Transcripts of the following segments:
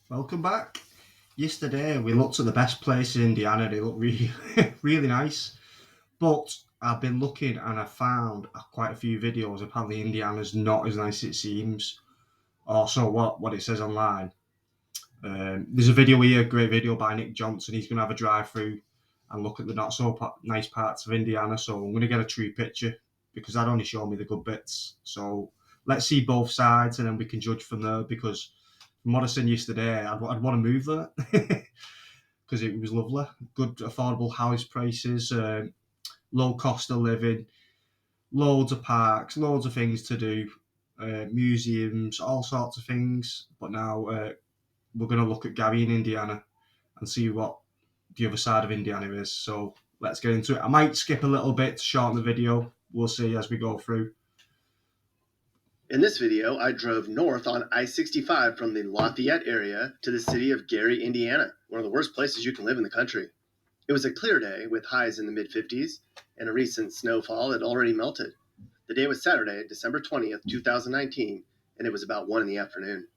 Welcome back. Yesterday we looked at the best places in Indiana. They look really, really nice. But I've been looking and I found quite a few videos. Apparently, Indiana's not as nice as it seems. Also, what it says online. There's a video here, a great video by Nick Johnson. He's going to have a drive through and look at the not so nice parts of Indiana. So I'm going to get a true picture because that only showed me the good bits. So let's see both sides and then we can judge from there. Because from what I seen yesterday, I'd want to move there because it was lovely. Good, affordable house prices, low cost of living, loads of parks, loads of things to do, museums, all sorts of things. But now we're going to look at Gary in Indiana and see what the other side of Indiana is. So let's get into it. I might skip a little bit to shorten the video. We'll see as we go through. In this video, I drove north on I-65 from the Lafayette area to the city of Gary, Indiana, one of the worst places you can live in the country. It was a clear day with highs in the mid-50s, and a recent snowfall had already melted. The day was Saturday, December 20th, 2019, and it was about 1 in the afternoon.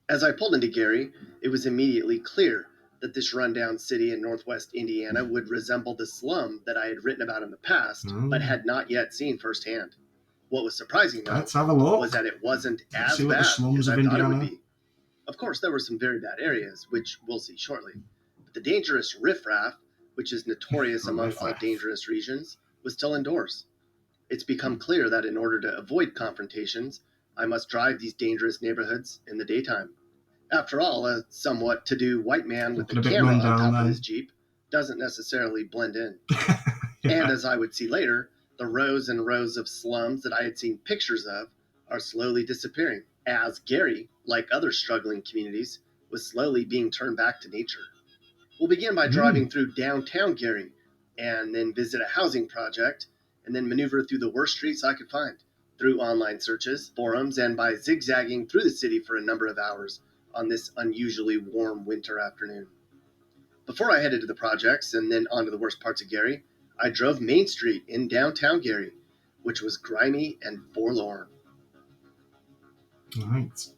As I pulled into Gary, it was immediately clear that this rundown city in northwest Indiana would resemble the slum that I had written about in the past, but had not yet seen firsthand. What was surprising, though, Let's have a look. was that it wasn't as See what the bad slums as I of thought it would Indiana. be. Of course, there were some very bad areas, which we'll see shortly. But the dangerous riffraff, which is notorious among all dangerous regions, was still indoors. It's become clear that in order to avoid confrontations, I must drive these dangerous neighborhoods in the daytime. After all, a somewhat to-do white man with a camera on top of his Jeep doesn't necessarily blend in. Yeah. And as I would see later, the rows and rows of slums that I had seen pictures of are slowly disappearing, as Gary, like other struggling communities, was slowly being turned back to nature. We'll begin by driving through downtown Gary, and then visit a housing project, and then maneuver through the worst streets I could find, through online searches, forums, and by zigzagging through the city for a number of hours on this unusually warm winter afternoon. Before I headed to the projects and then onto the worst parts of Gary, I drove Main Street in downtown Gary, which was grimy and forlorn. All right.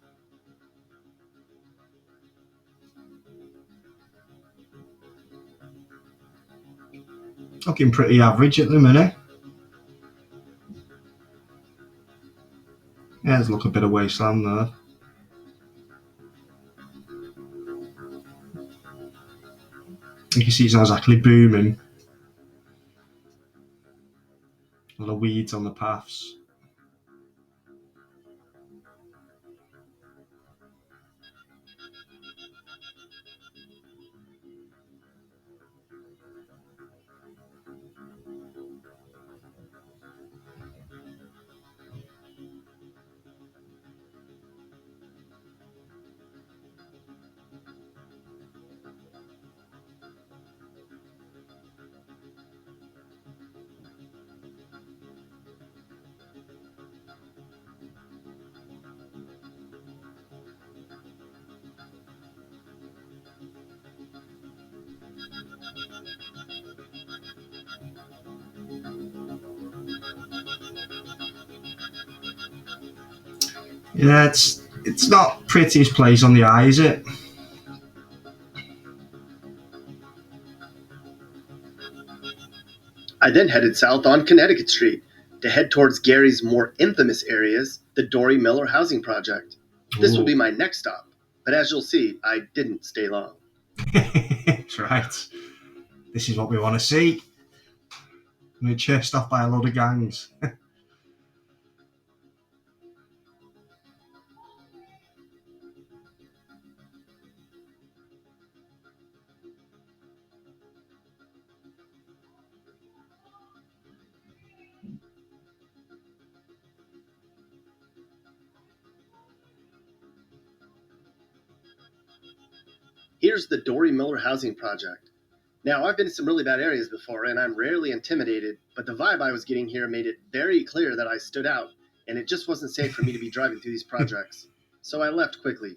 Looking pretty average at the minute. Yeah, there's look a bit of wasteland there. You can see it's not exactly booming. A lot of weeds on the paths. Yeah, it's not prettiest place on the eye, is it? I then headed south on Connecticut Street to head towards Gary's more infamous areas, the Dory Miller Housing Project. This will be my next stop, but as you'll see, I didn't stay long. That's right. This is what we want to see. We're chased off by a load of gangs. Here's the Dory Miller Housing Project. Now, I've been to some really bad areas before, and I'm rarely intimidated, but the vibe I was getting here made it very clear that I stood out, and it just wasn't safe for me to be driving through these projects. So I left quickly.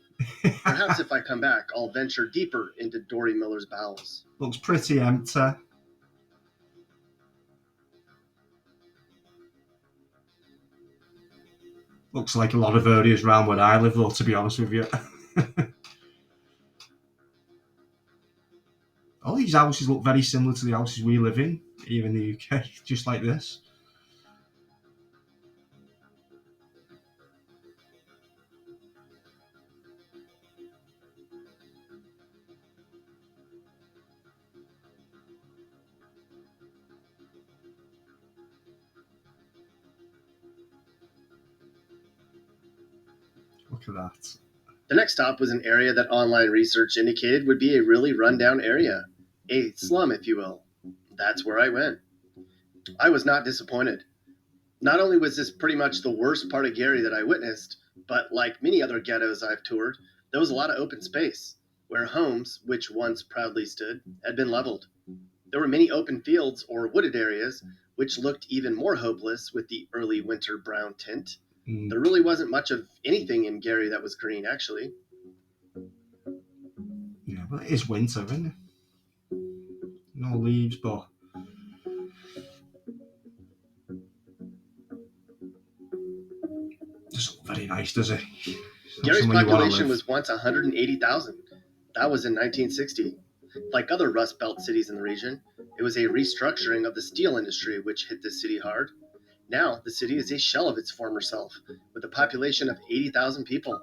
Perhaps if I come back, I'll venture deeper into Dory Miller's bowels. Looks pretty empty. Looks like a lot of areas around where I live, though, to be honest with you. All these houses look very similar to the houses we live in here in the UK, just like this. Look at that. The next stop was an area that online research indicated would be a really rundown area, a slum, if you will. That's where I went. I was not disappointed. Not only was this pretty much the worst part of Gary that I witnessed, but like many other ghettos I've toured, there was a lot of open space, where homes, which once proudly stood, had been leveled. There were many open fields or wooded areas, which looked even more hopeless with the early winter brown tint. There really wasn't much of anything in Gary that was green, actually. Yeah, but it is winter, isn't it? No leaves, but just very nice, does it? Gary's population was once 180,000. That was in 1960. Like other Rust Belt cities in the region, it was a restructuring of the steel industry which hit this city hard. Now, the city is a shell of its former self, with a population of 80,000 people.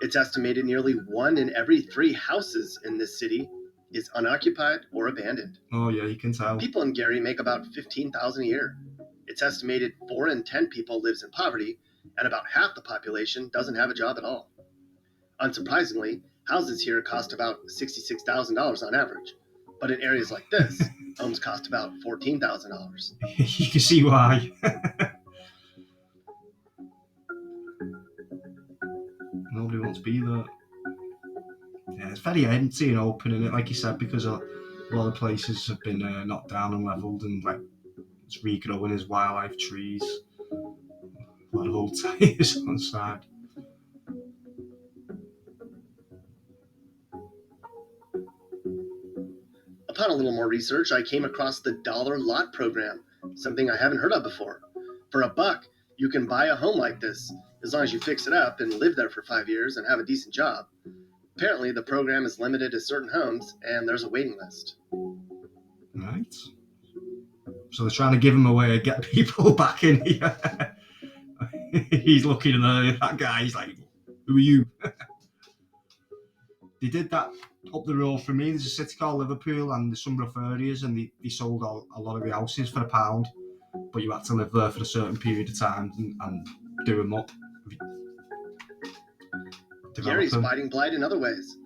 It's estimated nearly 1 in every 3 houses in this city is unoccupied or abandoned. Oh yeah, you can tell. People in Gary make about $15,000 a year. It's estimated 4 in 10 people lives in poverty, and about half the population doesn't have a job at all. Unsurprisingly, houses here cost about $66,000 on average, but in areas like this, homes cost about $14,000. You can see why. Nobody wants to be there. Yeah, it's very empty and open, and like you said, because a lot of places have been knocked down and levelled, and like it's regrowing as wildlife trees. A lot of old tires on the side. Upon a little more research, I came across the Dollar Lot program, something I haven't heard of before. For $1, you can buy a home like this, as long as you fix it up and live there for 5 years and have a decent job. Apparently, the program is limited to certain homes, and there's a waiting list. Right. So they're trying to give him away, get people back in here. He's looking at that guy. He's like, "Who are you?" They did that up the road from me. There's a city called Liverpool, and there's some rough areas, and they sold a lot of the houses for £1, but you had to live there for a certain period of time and do them up. Gary's fighting blight in other ways.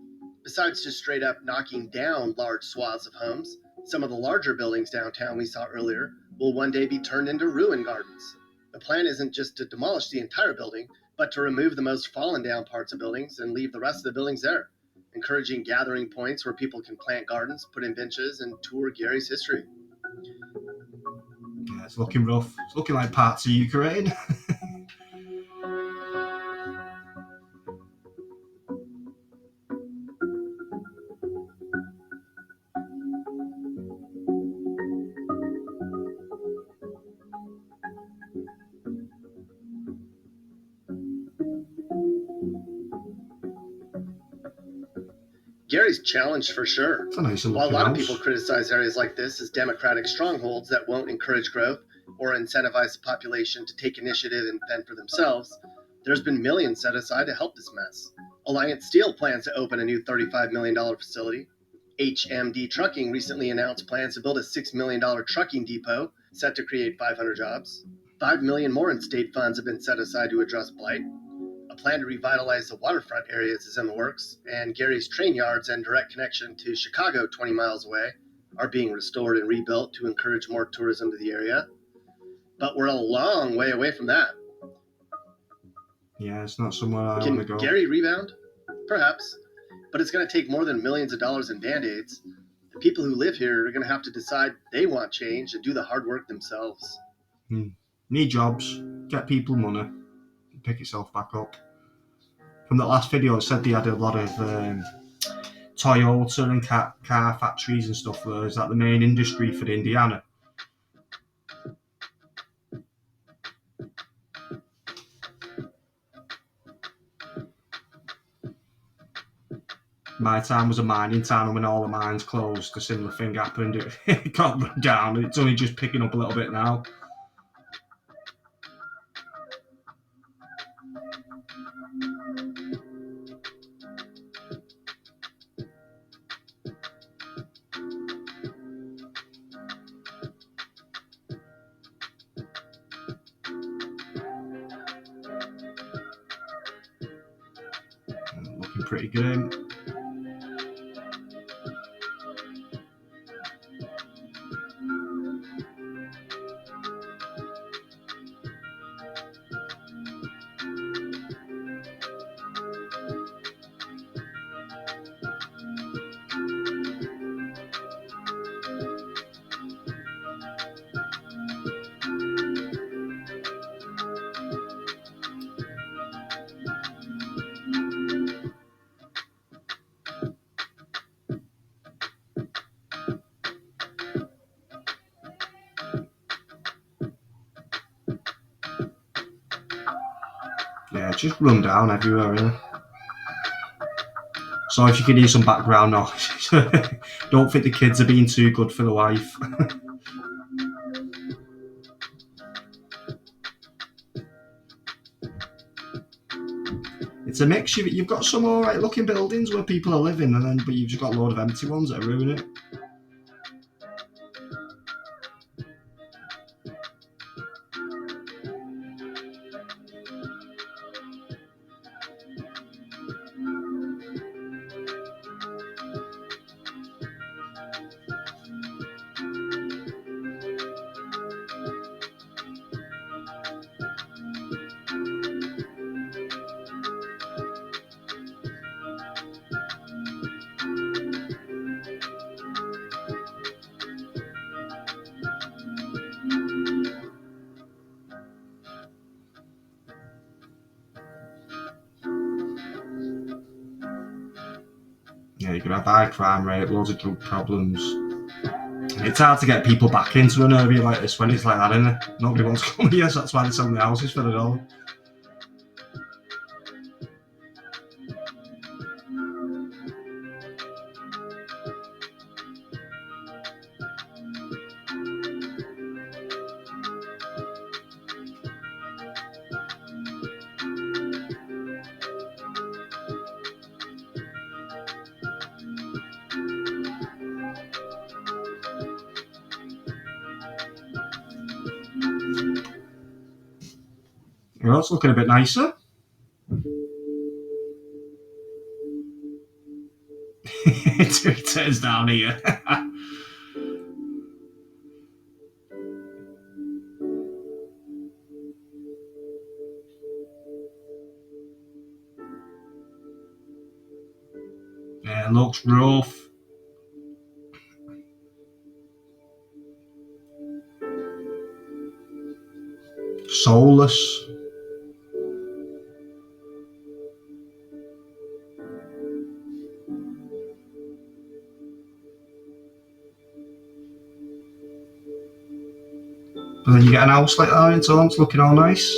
Besides just straight up knocking down large swaths of homes, some of the larger buildings downtown we saw earlier will one day be turned into ruin gardens. The plan isn't just to demolish the entire building, but to remove the most fallen down parts of buildings and leave the rest of the buildings there, encouraging gathering points where people can plant gardens, put in benches, and tour Gary's history. Yeah, it's looking rough. It's looking like parts of Ukraine. Gary's challenged for sure. It's a nice While a lot house. of people criticize areas like this as democratic strongholds that won't encourage growth or incentivize the population to take initiative and fend for themselves, there's been millions set aside to help this mess. Alliance Steel plans to open a new $35 million facility. HMD Trucking recently announced plans to build a $6 million trucking depot set to create 500 jobs. $5 million more in state funds have been set aside to address blight. A plan to revitalize the waterfront areas is in the works, and Gary's train yards and direct connection to Chicago 20 miles away are being restored and rebuilt to encourage more tourism to the area. But we're a long way away from that. Yeah, it's not somewhere I want to go. Can Gary rebound? Perhaps. But it's going to take more than millions of dollars in Band-Aids. The people who live here are going to have to decide they want change and do the hard work themselves. Need jobs, get people money, pick itself back up. From the last video, it said they had a lot of Toyota and car factories and stuff there. Is that the main industry for Indiana? my town was a mining town, and when all the mines closed, a similar thing happened. It got run down, and it's only just picking up a little bit now. Looking pretty good. Yeah, just run down everywhere, really. So if you can hear some background noise, don't think the kids are being too good for the wife. It's a mixture. You've got some alright looking buildings where people are living, but you've just got a load of empty ones that are ruining it. Yeah, you can have high crime rate, loads of drug problems. And it's hard to get people back into an area like this when it's like that, isn't it? Nobody wants to come here, so that's why they're selling the houses for the dollar. You know, it's looking a bit nicer. It turns down here. Yeah, it looks rough. Soulless. But then you get an house like that in Torrance looking all nice.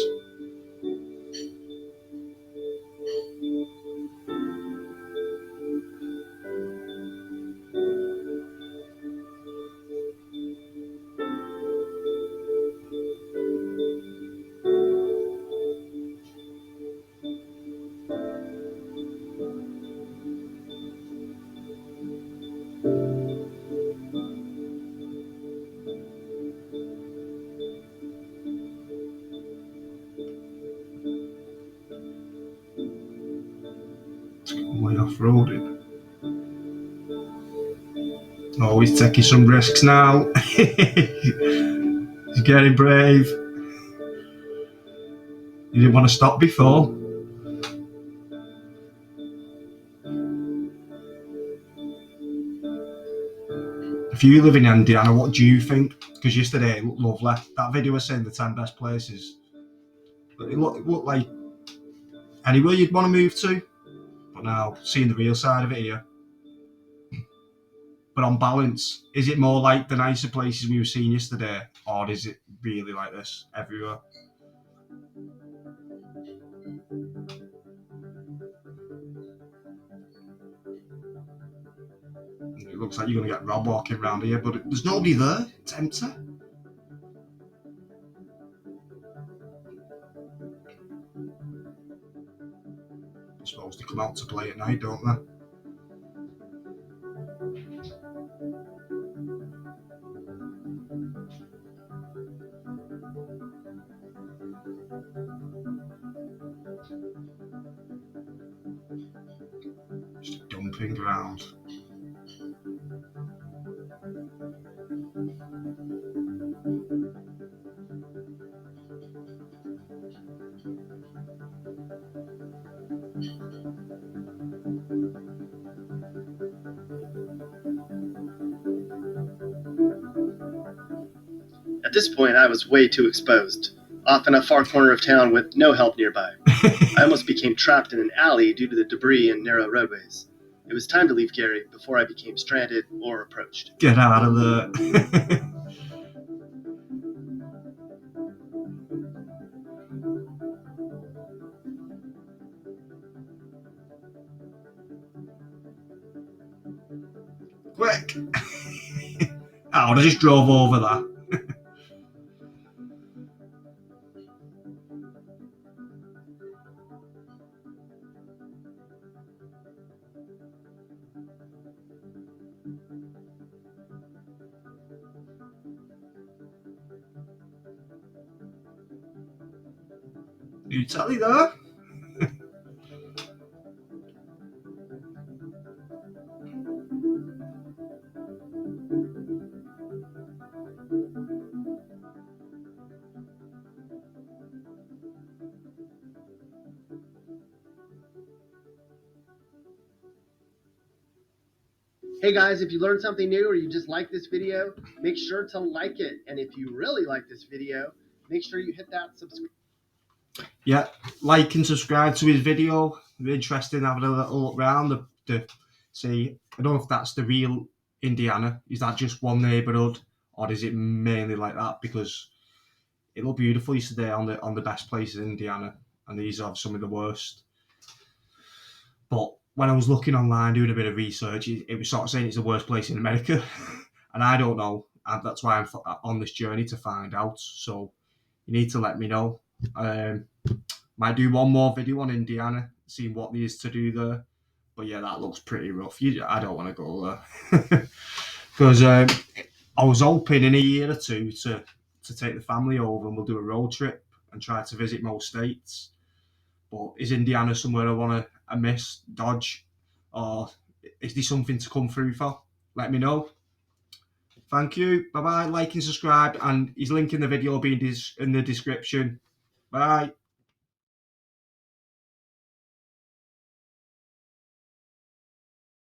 It's going way off-roading. Oh, he's taking some risks now. He's getting brave. He didn't want to stop before. If you live in Indiana, what do you think? Because yesterday it looked lovely. That video was saying the 10 best places. It looked like anywhere you'd want to move to. But now, seeing the real side of it here. But on balance, is it more like the nicer places we were seeing yesterday? Or is it really like this everywhere? looks like you're going to get robbed walking around here, but there's nobody there. It's empty. They're supposed to come out to play at night, don't they? Just a dumping ground. At this point, I was way too exposed, off in a far corner of town with no help nearby. I almost became trapped in an alley due to the debris and narrow roadways. It was time to leave Gary before I became stranded or approached. Get out of there. Quick! I just drove over that. You tell you there? Hey guys, if you learned something new or you just like this video, make sure to like it. And if you really like this video, make sure you hit that subscribe. Yeah, like and subscribe to his video. Interesting having a little look round to see. I don't know if that's the real Indiana. Is that just one neighbourhood, or is it mainly like that? Because it looked beautiful yesterday on the best places in Indiana, and these are some of the worst. But when I was looking online, doing a bit of research, it was sort of saying it's the worst place in America, and I don't know. And that's why I'm on this journey to find out. So you need to let me know. Might do one more video on Indiana, seeing what there is to do there. But yeah, that looks pretty rough. I don't want to go there because I was hoping in a year or two to take the family over and we'll do a road trip and try to visit most states. But is Indiana somewhere I want to miss, dodge, or is there something to come through for? Let me know. Thank you. Bye bye. Like and subscribe, and his link in the video will be in the description. Bye.